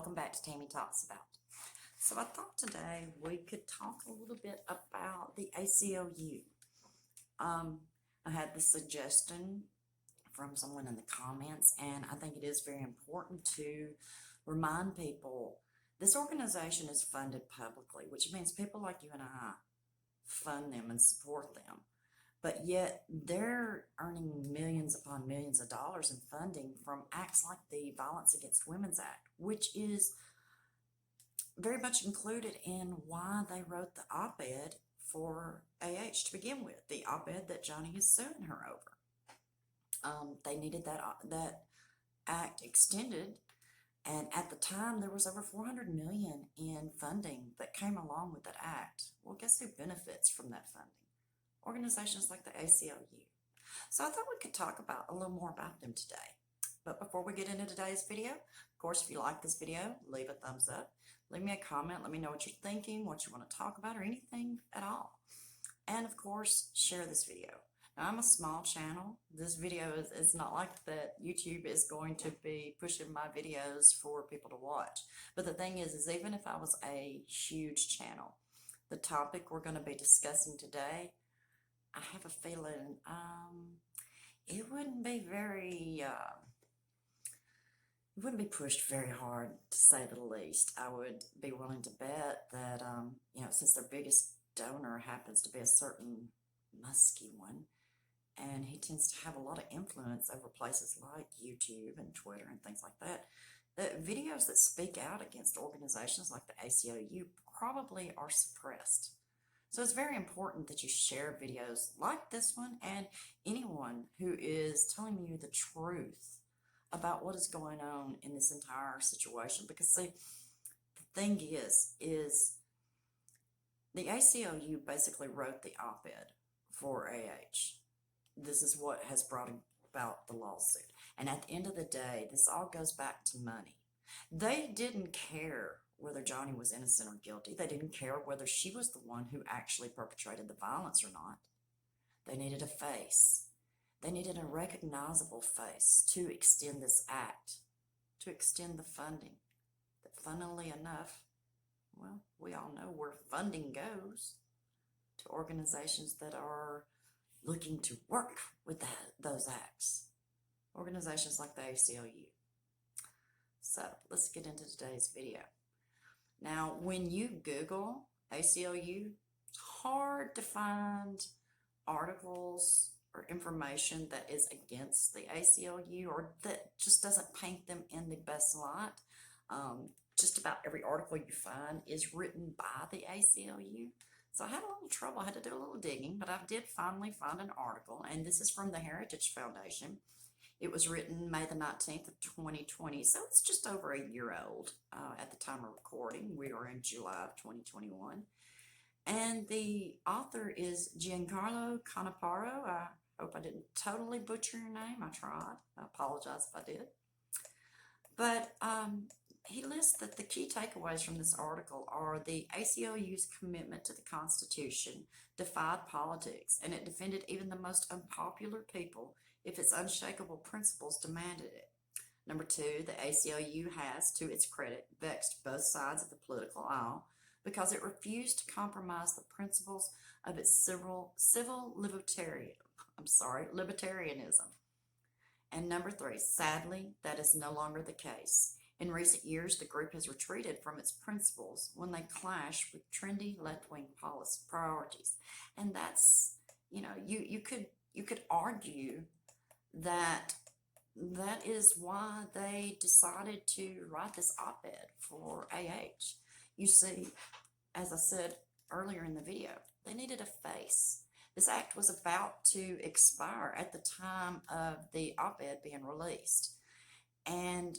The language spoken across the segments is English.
welcome back to Tammy Talks About. So I thought today we could talk a little bit about the ACLU. I had the suggestion from someone in the comments, and I think it is very important to remind people this organization is funded publicly, which means people like you and I fund them and support them. But yet they're earning millions upon millions of dollars in funding from acts like the Violence Against Women's Act, which is very much included in why they wrote the op-ed for AH to begin with, the op-ed that Johnny is suing her over. They needed that act extended, and at the time there was over $400 million in funding that came along with that act. Well, guess who benefits from that funding? Organizations like the ACLU. So I thought we could talk about a little more about them today. But before we get into today's video, of course, if you like this video, leave a thumbs up, leave me a comment, let me know what you're thinking, what you want to talk about, or anything at all. And of course, share this video. Now, I'm a small channel. This video is not like that YouTube is going to be pushing my videos for people to watch. But the thing is even if I was a huge channel, the topic we're going to be discussing today, I have a feeling it wouldn't be it wouldn't be pushed very hard, to say the least. I would be willing to bet that, since their biggest donor happens to be a certain musky one, and he tends to have a lot of influence over places like YouTube and Twitter and things like that, the videos that speak out against organizations like the ACLU probably are suppressed. So it's very important that you share videos like this one and anyone who is telling you the truth about what is going on in this entire situation. Because see, the thing is the ACLU basically wrote the op-ed for AH. This is what has brought about the lawsuit. And at the end of the day, this all goes back to money. They didn't care whether Johnny was innocent or guilty. They didn't care whether she was the one who actually perpetrated the violence or not. They needed a face. They needed a recognizable face to extend this act, to extend the funding. That funnily enough, well, we all know where funding goes, to organizations that are looking to work with those acts. Organizations like the ACLU. So let's get into today's video. Now, when you Google ACLU, it's hard to find articles or information that is against the ACLU or that just doesn't paint them in the best light. Just about every article you find is written by the ACLU. So I had a little trouble. I had to do a little digging, but I did finally find an article, and this is from the Heritage Foundation. It was written May the 19th of 2020, so it's just over a year old at the time of recording. We are in July of 2021. And the author is Giancarlo Canaparo. I hope I didn't totally butcher your name. I tried. I apologize if I did. But he lists that the key takeaways from this article are the ACLU's commitment to the Constitution defied politics, and it defended even the most unpopular people if its unshakable principles demanded it. Number two, the ACLU has, to its credit, vexed both sides of the political aisle because it refused to compromise the principles of its civil libertarianism. And number three, sadly, that is no longer the case. In recent years, the group has retreated from its principles when they clash with trendy left-wing policy priorities. And that's, you could argue that is why they decided to write this op-ed for AH. You see, as I said earlier in the video, they needed a face. This act was about to expire at the time of the op-ed being released. And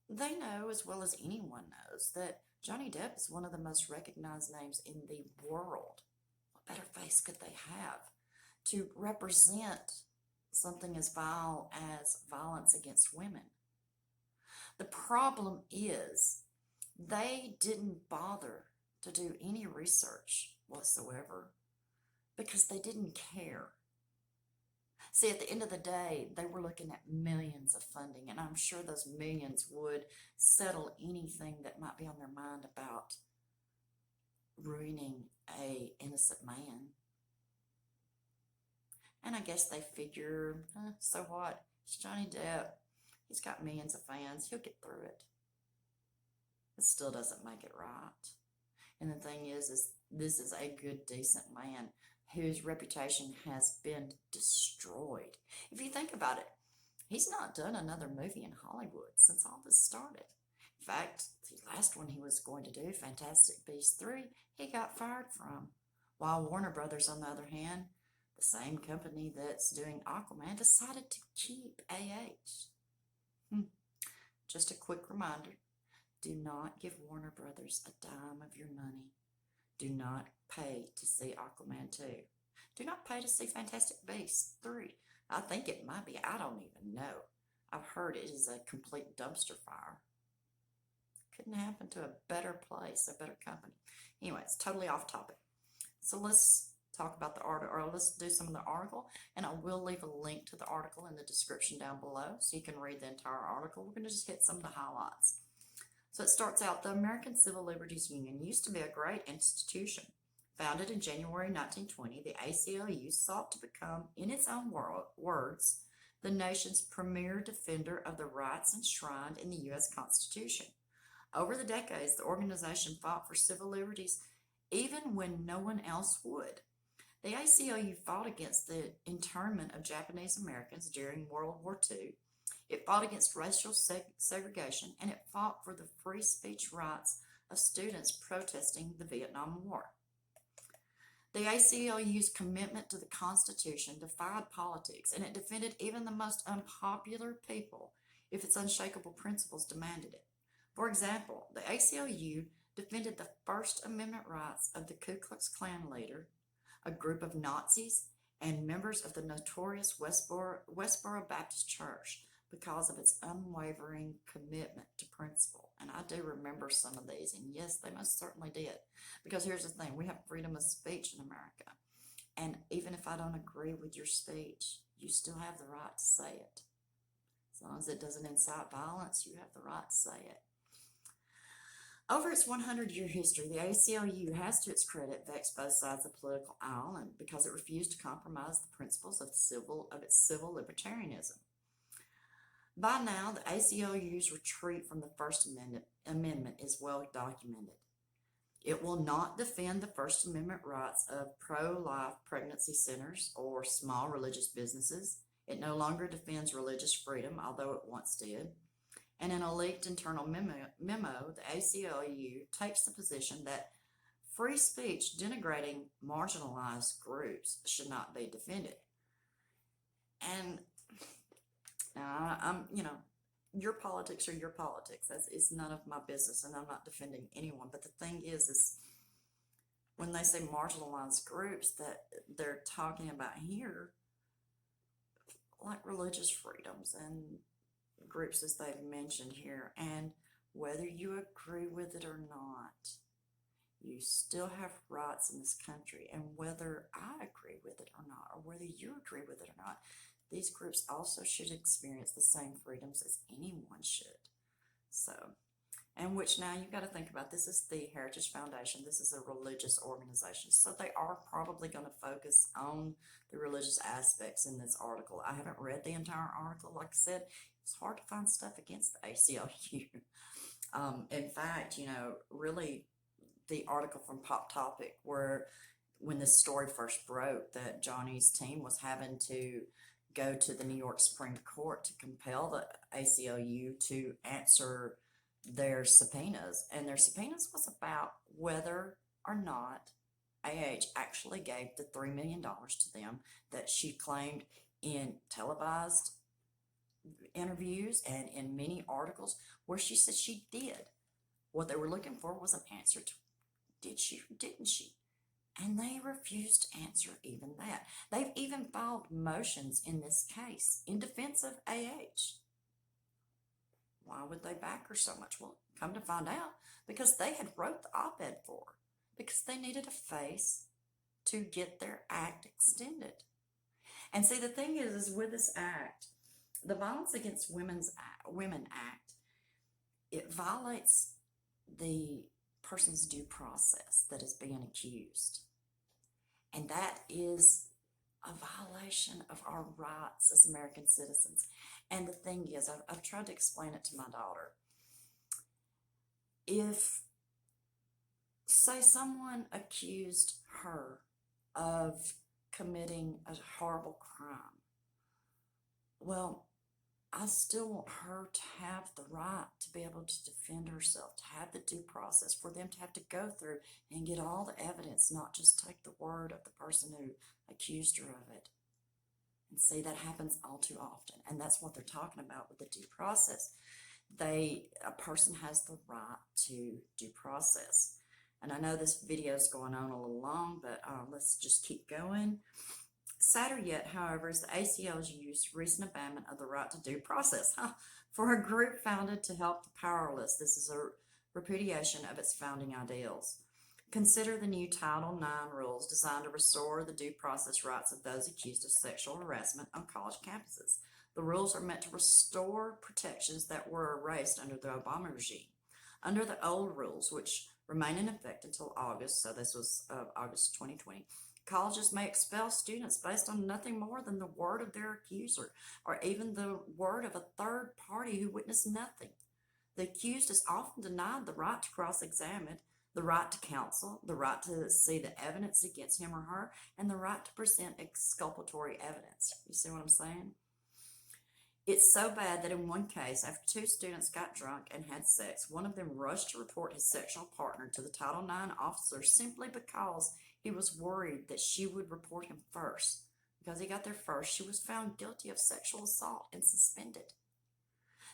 they know, as well as anyone knows, that Johnny Depp is one of the most recognized names in the world. What better face could they have to represent something as vile as violence against women? The problem is they didn't bother to do any research whatsoever because they didn't care. See, at the end of the day, they were looking at millions of funding, and I'm sure those millions would settle anything that might be on their mind about ruining a innocent man. And I guess they figure, so what? It's Johnny Depp. He's got millions of fans. He'll get through it. It still doesn't make it right. And the thing is this is a good, decent man whose reputation has been destroyed. If you think about it, he's not done another movie in Hollywood since all this started. In fact, the last one he was going to do, Fantastic Beasts 3, he got fired from. While Warner Brothers, on the other hand, the same company that's doing Aquaman, decided to keep AH. Just a quick reminder, do not give Warner Brothers a dime of your money. Do not pay to see Aquaman 2. Do not pay to see Fantastic Beasts 3. I think it might be, I don't even know. I've heard it is a complete dumpster fire. Couldn't happen to a better place, a better company. Anyway, it's totally off topic. So let's talk about the article, or let's do some of the article, and I will leave a link to the article in the description down below so you can read the entire article. We're going to just hit some of the highlights. So it starts out, the American Civil Liberties Union used to be a great institution. Founded in January 1920, the ACLU sought to become, in its own words, the nation's premier defender of the rights enshrined in the U.S. Constitution. Over the decades, the organization fought for civil liberties even when no one else would. The ACLU fought against the internment of Japanese Americans during World War II. It fought against racial segregation, and it fought for the free speech rights of students protesting the Vietnam War. The ACLU's commitment to the Constitution defied politics, and it defended even the most unpopular people if its unshakable principles demanded it. For example, the ACLU defended the First Amendment rights of the Ku Klux Klan leader, a group of Nazis, and members of the notorious Westboro Baptist Church because of its unwavering commitment to principle. And I do remember some of these, and yes, they most certainly did. Because here's the thing, we have freedom of speech in America. And even if I don't agree with your speech, you still have the right to say it. As long as it doesn't incite violence, you have the right to say it. Over its 100-year history, the ACLU has, to its credit, vexed both sides of the political aisle, and because it refused to compromise the principles of its civil libertarianism. By now, the ACLU's retreat from the First Amendment is well documented. It will not defend the First Amendment rights of pro-life pregnancy centers or small religious businesses. It no longer defends religious freedom, although it once did. And in a leaked internal memo, the ACLU takes the position that free speech denigrating marginalized groups should not be defended. And your politics are your politics. It's none of my business, and I'm not defending anyone. But the thing is when they say marginalized groups, that they're talking about here, like religious freedoms and groups as they've mentioned here, and whether you agree with it or not, you still have rights in this country. And whether I agree with it or not, or whether you agree with it or not, these groups also should experience the same freedoms as anyone should. So, and which now you've got to think about, this is the Heritage Foundation. This is a religious organization. So they are probably going to focus on the religious aspects in this article. I haven't read the entire article. Like I said, it's hard to find stuff against the ACLU. In fact, really the article from Pop Topic, where when this story first broke, that Johnny's team was having to go to the New York Supreme Court to compel the ACLU to answer their subpoenas. And their subpoenas was about whether or not AH actually gave the $3 million to them that she claimed in televised interviews and in many articles where she said she did. What they were looking for was an answer to, did she or didn't she? And they refused to answer even that. They've even filed motions in this case in defense of AH. Why would they back her so much? Well, come to find out, because they had wrote the op-ed for her, because they needed a face to get their act extended. And see, the thing is with this act, the Violence Against Women Act, it violates the person's due process that is being accused. And that is a violation of our rights as American citizens. And the thing is, I've tried to explain it to my daughter. If, say, someone accused her of committing a horrible crime, well, I still want her to have the right to be able to defend herself, to have the due process, for them to have to go through and get all the evidence, not just take the word of the person who accused her of it. And see, that happens all too often. And that's what they're talking about with the due process. A person has the right to due process. And I know this video is going on a little long, but let's just keep going. Sadder yet, however, is the ACLU's recent abandonment of the right to due process for a group founded to help the powerless. This is a repudiation of its founding ideals. Consider the new Title IX rules designed to restore the due process rights of those accused of sexual harassment on college campuses. The rules are meant to restore protections that were erased under the Obama regime. Under the old rules, which remain in effect until August, so this was August 2020, colleges may expel students based on nothing more than the word of their accuser, or even the word of a third party who witnessed nothing. The accused is often denied the right to cross-examine, the right to counsel, the right to see the evidence against him or her, and the right to present exculpatory evidence. You see what I'm saying? It's so bad that in one case, after two students got drunk and had sex, one of them rushed to report his sexual partner to the Title IX officer simply because he was worried that she would report him first. Because he got there first, she was found guilty of sexual assault and suspended.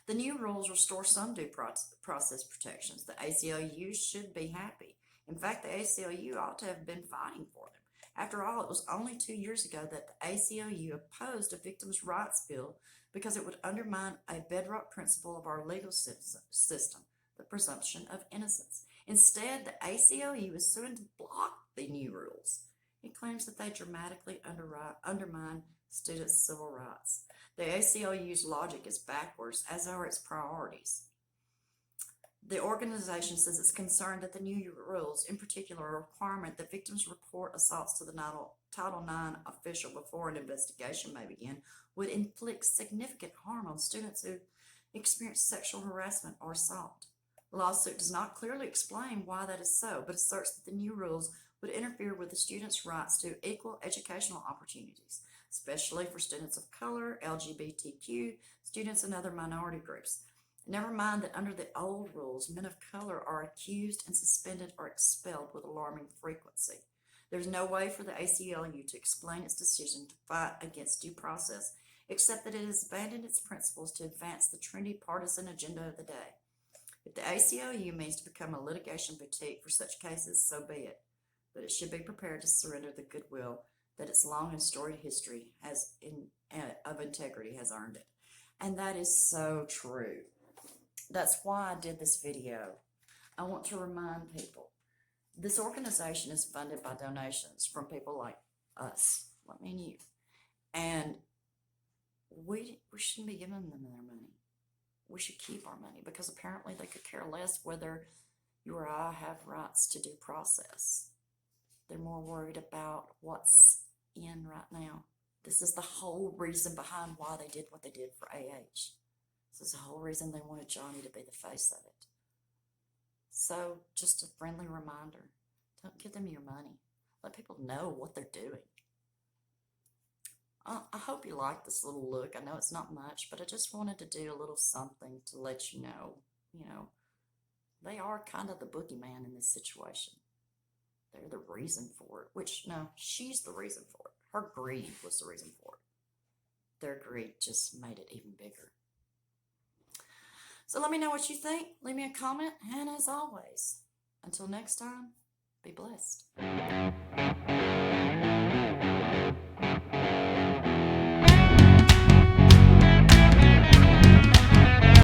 The new rules restore some due process protections. The ACLU should be happy. In fact, the ACLU ought to have been fighting for them. After all, it was only 2 years ago that the ACLU opposed a victims' rights bill because it would undermine a bedrock principle of our legal system, the presumption of innocence. Instead, the ACLU is suing to block the new rules. It claims that they dramatically undermine students' civil rights. The ACLU's logic is backwards, as are its priorities. The organization says it's concerned that the new rules, in particular a requirement that victims report assaults to the Title IX official before an investigation may begin, would inflict significant harm on students who experience sexual harassment or assault. The lawsuit does not clearly explain why that is so, but asserts that the new rules would interfere with the students' rights to equal educational opportunities, especially for students of color, LGBTQ students, and other minority groups. Never mind that under the old rules, men of color are accused and suspended or expelled with alarming frequency. There's no way for the ACLU to explain its decision to fight against due process, except that it has abandoned its principles to advance the trendy partisan agenda of the day. If the ACLU means to become a litigation boutique for such cases, so be it. But it should be prepared to surrender the goodwill that its long and storied history of integrity has earned it. And that is so true. That's why I did this video. I want to remind people, this organization is funded by donations from people like us, like me and you. And we shouldn't be giving them their money. We should keep our money, because apparently they could care less whether you or I have rights to due process. They're more worried about what's in right now. This is the whole reason behind why they did what they did for AH. This is the whole reason they wanted Johnny to be the face of it. So just a friendly reminder, don't give them your money. Let people know what they're doing. I hope you like this little look. I know it's not much, but I just wanted to do a little something to let you know, they are kind of the boogeyman in this situation. They're the reason for it, which, no, she's the reason for it. Her greed was the reason for it. Their greed just made it even bigger. So let me know what you think. Leave me a comment. And as always, until next time, be blessed.